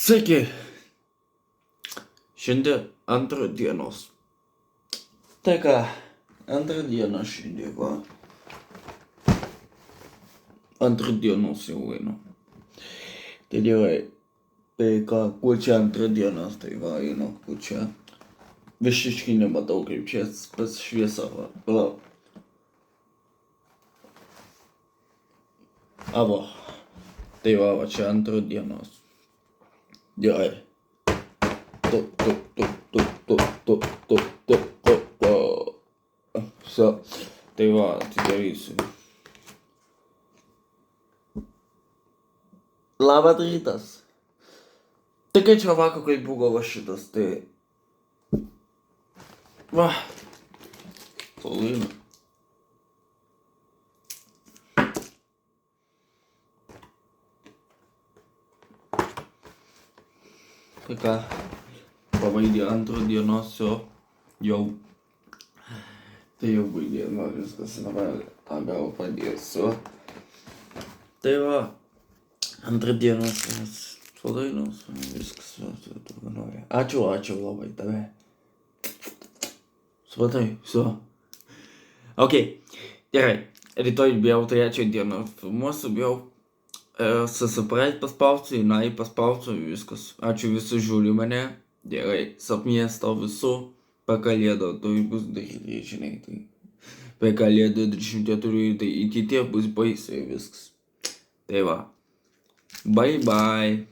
Sveiki! Šiandien antrą dienos. Tai ką, antrą dieną šiandien va. Antrą dienos jau einu. Tai gerai. Tai ką, kuo čia antrą dienos, tai va einu, kuo čia. Visiškai nematau, kaip čia pas šviesa va. Palauk. Va. Tai va, čia antrą dienos. Gerai. Все. Tai va, atidarysiu. Labas rytas. Tai kai čia vakar, kai buvo va šitas, tai... Va. Paulina. Tai ką, pabaigė antrą dienos jau. Tai jau baigė, va viskas, dabar tą gal padėsiu. Tai va, antrą dienos padainos, viskas, nori. Ačiū labai tave. Supratai, viso. Ok, gerai, rytoj vėl trečią dieną filmuosiu, vėl subscribe paspausiu, like paspausiu, viskas. Ačiū visi žiūri mane, gerai, sapnės tau visų. Per kalėdą tai bus daryti, žinai, tai per kalėdą 24, tai iki tiek bus baisiai viskas. Tai va, bye bye.